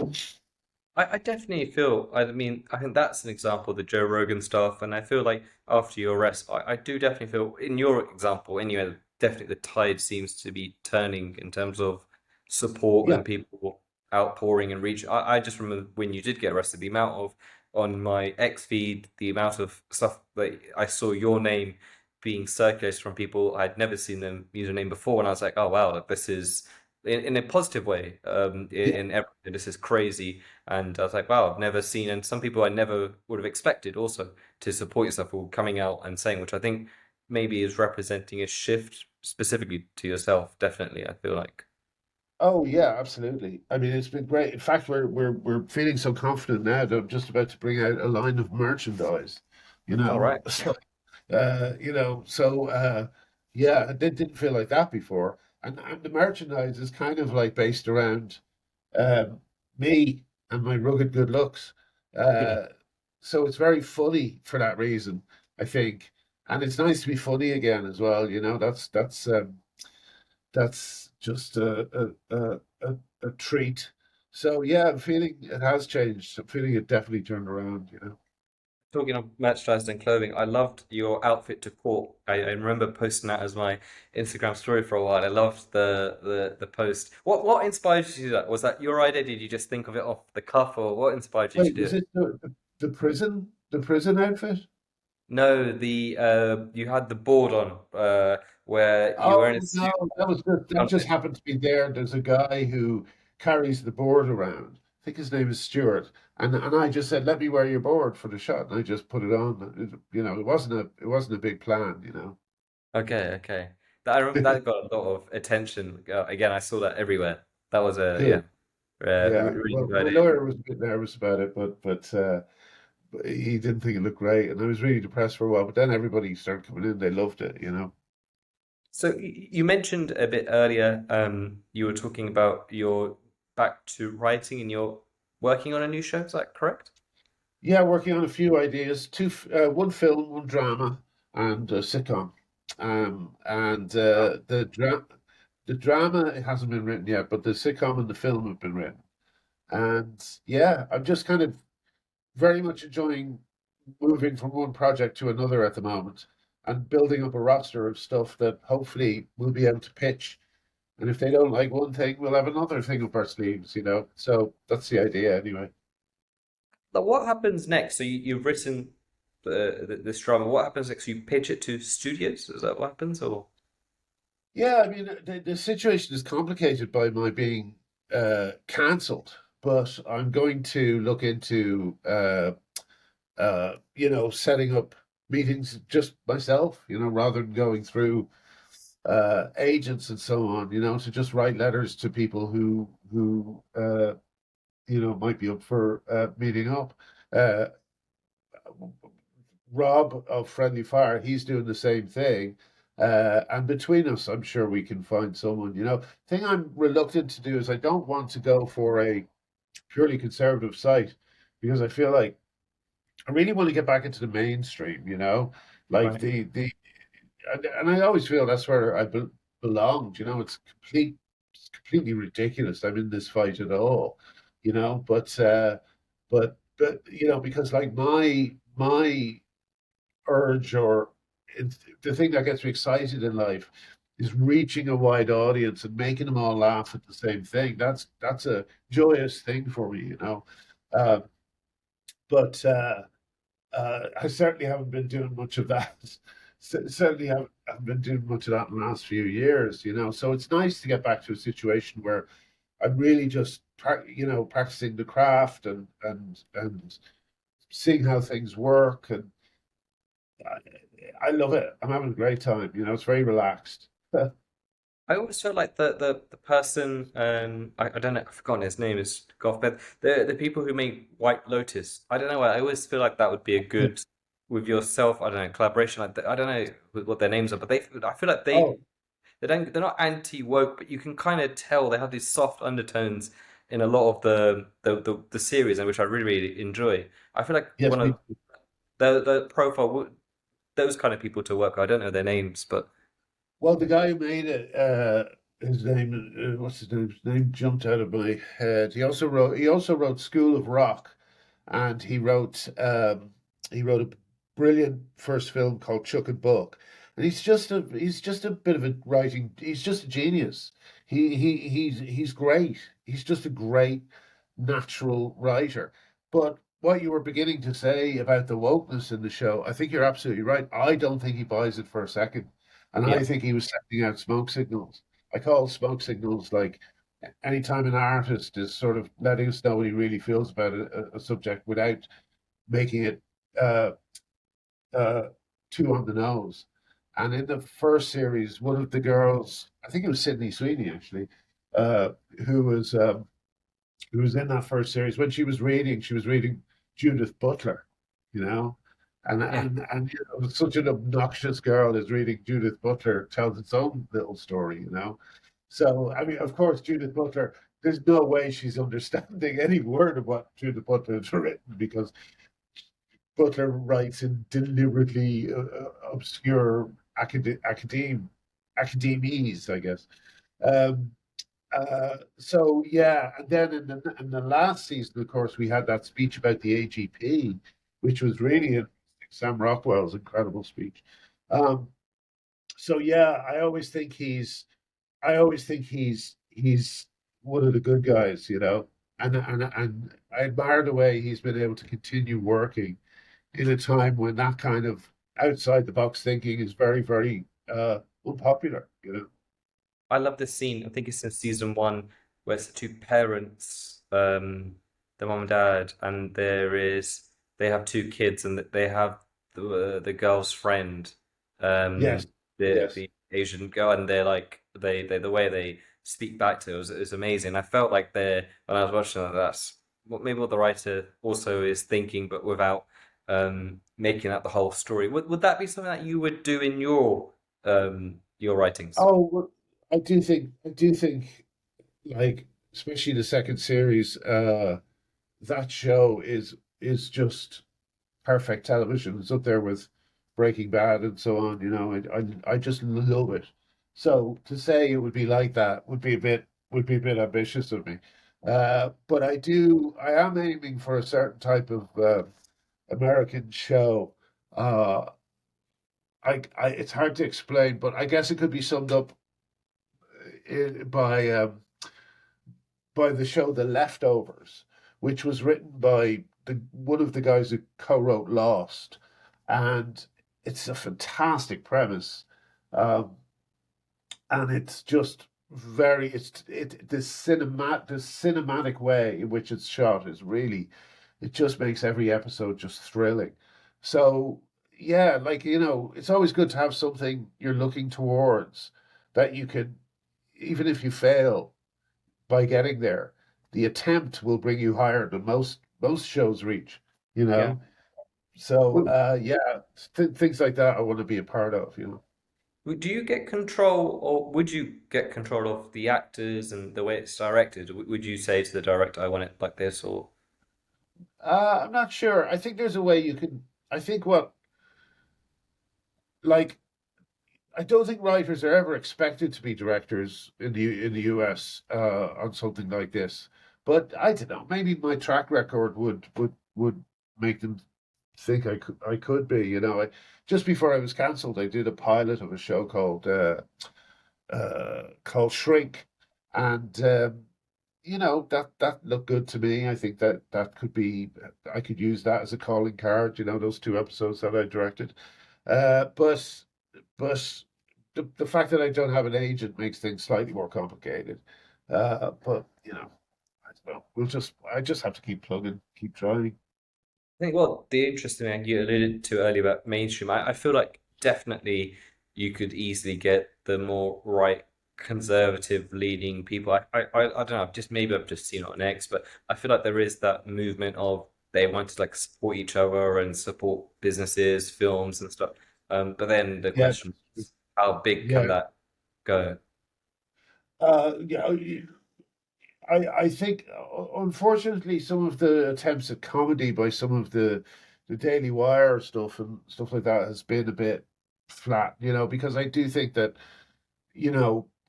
I definitely feel, I mean, I think that's an example of the Joe Rogan stuff. And I feel like after your arrest, I do definitely feel, in your example, anyway, definitely the tide seems to be turning in terms of support Yeah. and people outpouring and reach. I just remember when you did get arrested, the amount of, on my X feed, the amount of stuff that I saw your name being circulated from people. I'd never seen them use a name before. And I was like, oh, wow, like, this is in a positive way, Yeah. in everything. This is crazy. And I was like, wow, I've never seen, and some people I never would have expected also to support yourself or coming out and saying, which I think maybe is representing a shift specifically to yourself. Definitely, I feel like. Oh yeah, absolutely. I mean, it's been great. In fact, we're feeling so confident now that I'm just about to bring out a line of merchandise, you All know. right. So yeah, it didn't feel like that before. And the merchandise is kind of like based around um, me and my rugged good looks. Uh, so it's very funny for that reason, I think. And it's nice to be funny again as well. You know, that's just a treat. So yeah, I'm feeling it has changed. I'm feeling it definitely turned around. You know. Talking of merchandise and clothing, I loved your outfit to court. I remember posting that as my Instagram story for a while. I loved the post. What inspired you to do that? Was that your idea? Did you just think of it off the cuff, or what inspired you to Wait, do was it? it the prison outfit? No, the you had the board on where you were in a Oh suit. no, that just happened to be there. There's a guy who carries the board around. I think his name is Stuart, and I just said, "Let me wear your board for the shot," and I just put it on. You know, it wasn't a big plan. You know. Okay, okay. That I remember that got a lot of attention. Again, I saw that everywhere. That was a yeah, Good. Yeah. really Well, good my idea. lawyer was a bit nervous about it, but he didn't think it looked great, and I was really depressed for a while. But then everybody started coming in; they loved it. You know. So you mentioned a bit earlier, you were talking about your back to writing and you're working on a new show. Is that correct? Yeah, working on a few ideas, one film, one drama, and a sitcom. And Wow. the drama it hasn't been written yet, but the sitcom and the film have been written. And yeah, I'm just kind of very much enjoying moving from one project to another at the moment and building up a roster of stuff that hopefully we'll be able to pitch. And if they don't like one thing, we'll have another thing up our sleeves, you know. So that's the idea anyway. Like, what happens next? So you've written this drama. What happens next? You pitch it to studios? Is that what happens? Or Yeah, I mean, the situation is complicated by my being cancelled, but I'm going to look into, you know, setting up meetings just myself, you know, rather than going through agents and so on, you know, to just write letters to people who you know, might be up for meeting up. Uh, Rob of Friendly Fire, he's doing the same thing. And between us, I'm sure we can find someone. You know, thing I'm reluctant to do is I don't want to go for a purely conservative site because I feel like I really want to get back into the mainstream. You know, like right. the and I always feel that's where I belonged. You know, it's completely ridiculous. I'm in this fight at all. You know, but you know because like my urge or the thing that gets me excited in life is reaching a wide audience and making them all laugh at the same thing. That's a joyous thing for me, you know. Um, but I certainly haven't been doing much of that. Certainly haven't been doing much of that in the last few years, you know. So it's nice to get back to a situation where I'm really just, you know, practicing the craft and seeing how things work, and I love it. I'm having a great time. It's very relaxed. I always felt like the person I don't know, I've forgotten his name is Golf, but the people who make White Lotus, I don't know, I always feel like that would be a good with yourself, I don't know, collaboration, I don't know what their names are, but I feel like Oh, they're not anti woke, but you can kind of tell they have these soft undertones in a lot of the series, and which I really really enjoy. I feel like yes, one me. of the profile those kind of people to work. I don't know their names, but Well, the guy who made it, his name, what's his name? His name jumped out of my head. He also wrote School of Rock, and he wrote a brilliant first film called Chuck and Buck. And he's just a bit of a writing. He's just a genius. He's great. He's just a great natural writer. But what you were beginning to say about the wokeness in the show, I think you're absolutely right. I don't think he buys it for a second. And yeah. I think he was sending out smoke signals. I call smoke signals like anytime an artist is sort of letting us know what he really feels about a subject without making it uh, uh, too on the nose. And in the first series, one of the girls, I think it was Sydney Sweeney actually, uh, who was um, who was in that first series. When she was reading Judith Butler, you know, Yeah. such an obnoxious girl is reading Judith Butler tells its own little story. So I mean, of course, Judith Butler. There's no way she's understanding any word of what Judith Butler has written because Butler writes in deliberately obscure academies, I guess. Um, so yeah, and then in the last season, of course, we had that speech about the AGP, which was really interesting. Sam Rockwell's incredible speech. Um, so yeah, I always think he's one of the good guys. And I admire the way he's been able to continue working in a time when that kind of outside the box thinking is very, very unpopular. I love this scene. I think it's in season one where it's the two parents, the mom and dad, and they have two kids, and they have the girl's friend, Yes, yes. the Asian girl, and they're like they the way they speak back to it was amazing. I felt like they when I was watching that, that's what the writer also is thinking, but without making that the whole story. Would that be something that you would do in your writings? Oh, well, I do think, like, especially the second series, that show is just perfect television. It's up there with Breaking Bad and so on. I just love it. So to say it would be like that would be a bit ambitious of me. But I am aiming for a certain type of American show. Uh, it's hard to explain, but I guess it could be summed up uh, by um, by the show The Leftovers, which was written by one of the guys who co-wrote Lost, and it's a fantastic premise, um, and it's just very it's it the cinematic way in which it's shot is really it just makes every episode just thrilling. So yeah, like it's always good to have something you're looking towards that you can, even if you fail by getting there, the attempt will bring you higher than most shows reach, you Yeah. know. So Would, yeah, things like that I want to be a part of. do you get control, or would you get control of the actors and the way it's directed? Would you say to the director, "I want it like this," or I'm not sure. I think there's a way you can. I think what like I don't think writers are ever expected to be directors in the US on something like this. But I don't know. Maybe my track record would make them think I could be. Just before I was cancelled, I did a pilot of a show called Shrink, and that looked good to me. I think that could be. I could use that as a calling card. Those two episodes that I directed. But the fact that I don't have an agent makes things slightly more complicated. But I don't know. I just have to keep plugging, keep trying. I think, well, the interesting thing you alluded to earlier about mainstream, I feel like definitely you could easily get the more right conservative leaning people. I don't know, just maybe I've just seen it on X, but I feel like there is that movement of they want to like support each other and support businesses, films and stuff. But then the Yeah, question is, how big can yeah. that go? Yeah, I think, unfortunately, some of the attempts at comedy by some of the Daily Wire stuff and stuff like that has been a bit flat, because I do think that,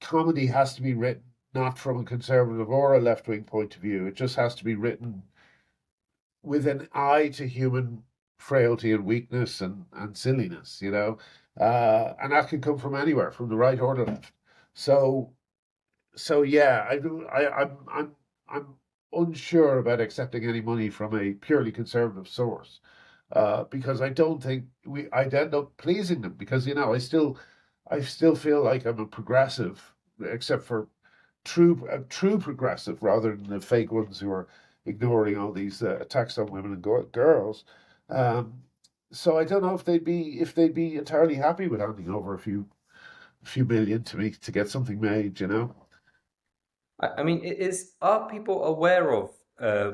comedy has to be written not from a conservative or a left-wing point of view. It just has to be written with an eye to human frailty and weakness and silliness, and that can come from anywhere, from the right or the left. So so yeah, I do. I'm unsure about accepting any money from a purely conservative source, because I don't think I'd end up pleasing them, because I still feel like I'm a progressive, except for a true progressive rather than the fake ones who are ignoring all these attacks on women and girls. Um, so I don't know if they'd be entirely happy with handing over a few million to me to get something made. I mean, are people aware of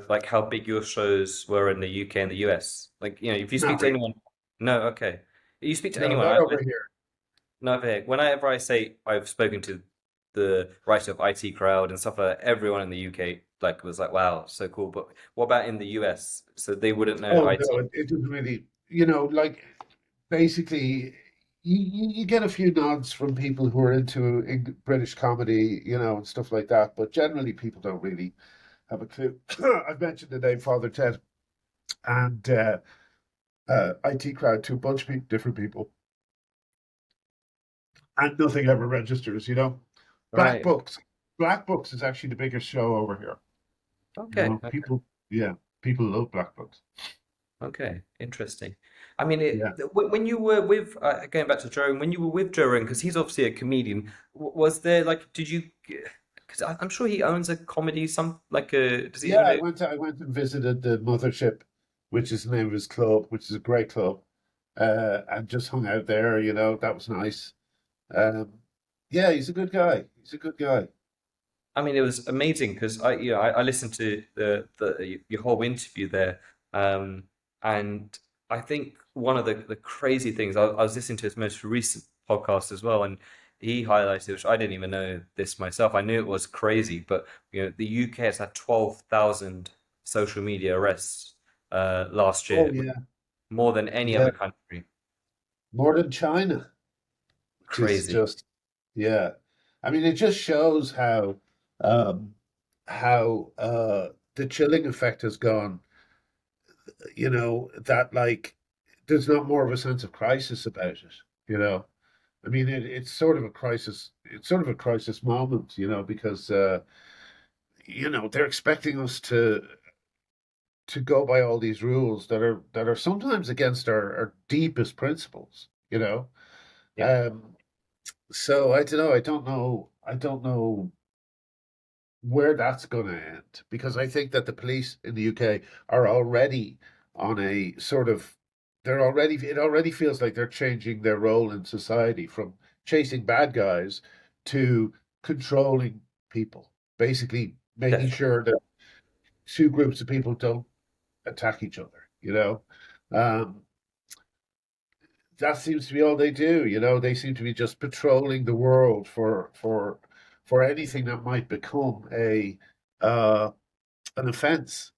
like how big your shows were in the UK and the US? Like, if you speak Not to really. anyone, no, okay. You speak to No, anyone, not over here. no, over here. Whenever I say I've spoken to the writer of IT Crowd and stuff like that, everyone in the UK like was like, wow, so cool. But what about in the US? So they wouldn't know Oh no, IT. it doesn't really. Like basically, you get a few nods from people who are into British comedy, and stuff like that. But generally, people don't really have a clue. I've mentioned the name Father Ted and IT Crowd to a bunch of different people, and nothing ever registers. Black Right. Books. Black Books is actually the biggest show over here. Okay. People, yeah, people love Black Books. Okay, interesting. I mean, Yeah. when you were with going back to Joe, when you were with Joe Rogan, because he's obviously a comedian, was there like, did you? Because I'm sure he owns a comedy, some like a. Does he Yeah, own I a? went to, I went and visited the Mothership, which is the name of his club, which is a great club, and just hung out there. That was nice. Um, yeah, he's a good guy. He's a good guy. I mean, it was amazing because I listened to the your whole interview there, um, and I think one of the crazy things I was listening to his most recent podcast as well, and he highlighted, which I didn't even know this myself. I knew it was crazy, but the UK has had 12,000 social media arrests last Oh year, yeah, more than any yeah, other country. more than China, which is Crazy. just, yeah. I mean, it just shows um, how the chilling effect has gone. That like there's not more of a sense of crisis about it. You know. I mean, it's sort of a crisis. It's sort of a crisis moment, because they're expecting us to go by all these rules that are sometimes against our deepest principles. Yeah. Um, so I don't know. I don't know. I don't know where that's going to end, because I think that the police in the UK are already on a sort of it already feels like they're changing their role in society from chasing bad guys to controlling people, basically making Definitely. sure that two groups of people don't attack each other. Um, that seems to be all they do. They seem to be just patrolling the world for anything that might become a uh, an offense.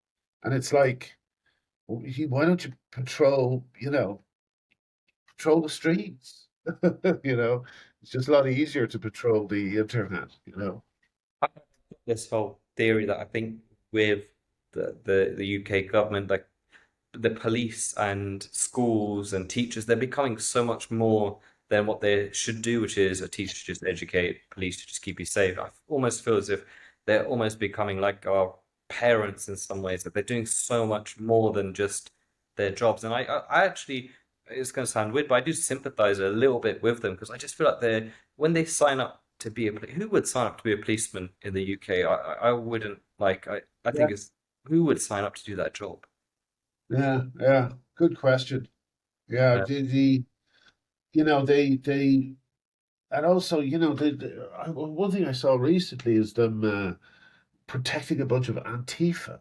And it's like, well, why don't you patrol the streets? you know, it's just a lot easier to patrol the internet. I have this whole theory that I think with the UK government, like the police and schools and teachers, they're becoming so much more than what they should do, which is a teacher to just educate, police to just keep you safe. I almost feel as if they're almost becoming like our parents in some ways, that they're doing so much more than just their jobs. And I actually, it's going to sound weird, but I do sympathize a little bit with them because I just feel like when they sign up to be who would sign up to be a policeman in the UK? I wouldn't like, I Yeah. think who would sign up to do that job? Yeah, yeah. Good question. Yeah, Uh, they and also, one thing I saw recently is them protecting a bunch of Antifa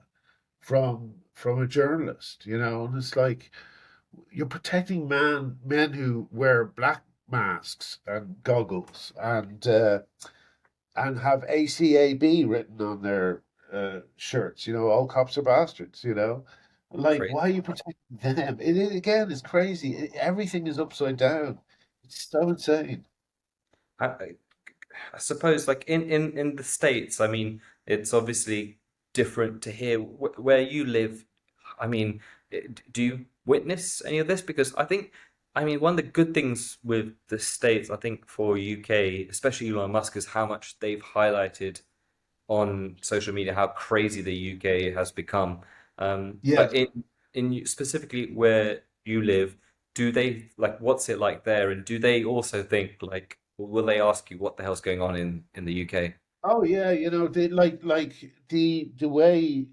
from a journalist, and it's like you're protecting men who wear black masks and goggles and have ACAB written on their shirts. All cops are bastards. Like, crazy. why are you protecting them? Again, it's crazy. Everything is upside down. It's so insane. I, I suppose, like in the States, I mean, it's obviously different to here. Where you live, I mean, do you witness any of this? Because I mean, one of the good things with the States, I think for UK, especially Elon Musk, is how much they've highlighted on social media how crazy the UK has become. But Yes. specifically where you live, do they like what's it like there? And do they also think like will they ask you what the hell's going on in the UK? Oh yeah, the way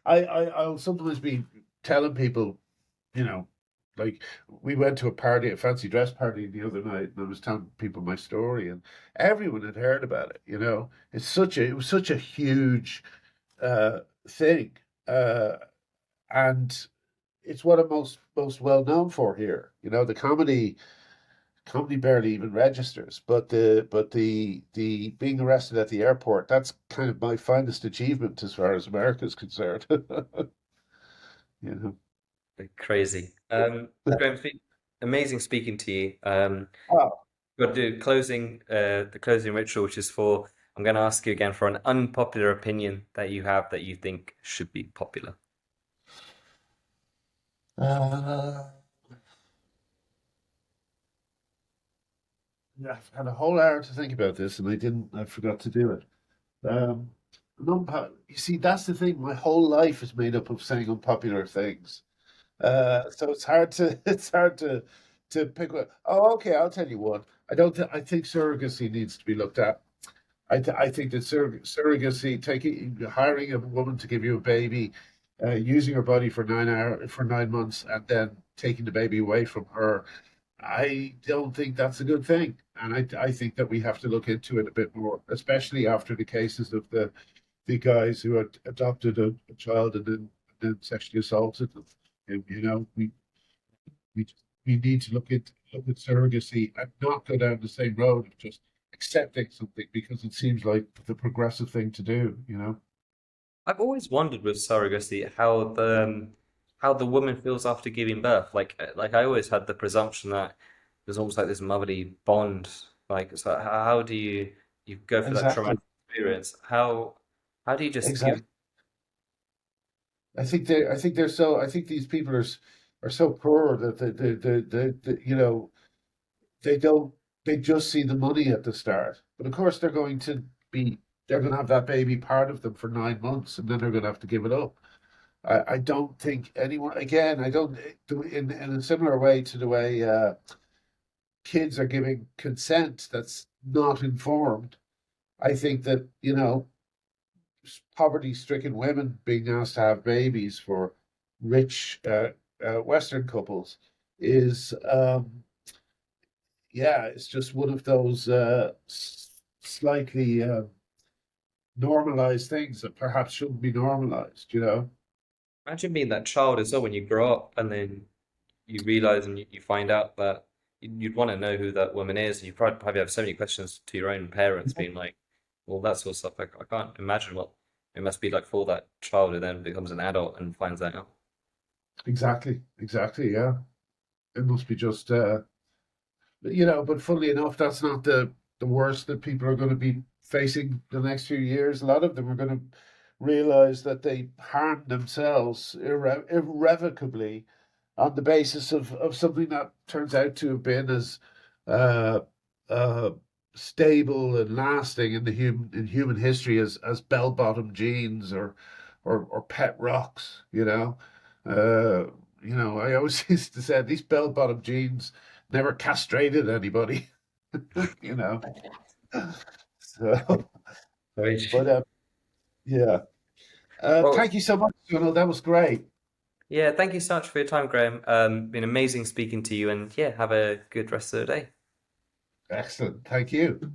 I'll sometimes be telling people, you know, like we went to a party, a fancy dress party the other night, and I was telling people my story, and everyone had heard about it. It was such a huge thing, and it's what I'm most well known for here. The comedy barely even registers, but the being arrested at the airport, that's kind of my finest achievement as far as America is concerned. you know. Crazy. Graham, it's been amazing speaking to you. Oh, Got to do the closing ritual, which is for I'm going to ask you again for an unpopular opinion that you have that you think should be popular. uh, yeah, I've had a whole hour to think about this, and I forgot to do it. Um, you see, that's the thing. My whole life is made up of saying unpopular things. So it's hard to pick one. Oh, okay, I'll tell you one. I think surrogacy needs to be looked at. I think that surrogacy, hiring a woman to give you a baby, using her body for 9 months, and then taking the baby away from her, I don't think that's a good thing. And I think that we have to look into it a bit more, especially after the cases of the guys who had adopted a child and then sexually assaulted them. And, we we need to look at surrogacy and not go down the same road of just accepting something because it seems like the progressive thing to do. I've always wondered with surrogacy how the woman feels after giving birth. Like I always had the presumption that there's almost like this motherly bond. Like so, how do you go for that Exactly. traumatic experience? How do you just give? Exactly. I think these people are so poor that they don't they just see the money at the start. But of course they're going to have that baby part of them for 9 months, and then they're going to have to give it up. I don't think anyone, again, I don't, in a similar way to the way kids are giving consent that's not informed. I think that, poverty stricken women being asked to have babies for rich Western couples is, yeah, it's just one of those slightly normalized things that perhaps shouldn't be normalized. Imagine being that child as well when you grow up and then you realize and you find out that you'd want to know who that woman is, and you probably have so many questions to your own parents, being like, "Well, that sort of stuff. I can't imagine what it must be like for that child who then becomes an adult and finds that out." Exactly, exactly, yeah. It must be just but funnily enough, that's not the worst that people are going to be facing the next few years. A lot of them are going to realize that they harmed themselves irrevocably on the basis of something that turns out to have been as uh, uh, stable and lasting in human history as bell bottom jeans or pet rocks. Uh, I always used to say these bell bottom jeans never castrated anybody. you know. So, Very but yeah. well. Thank you so much, Donald. That was great. Yeah, thank you so much for your time, Graham. Been amazing speaking to you, and yeah, have a good rest of the day. Excellent. Thank you.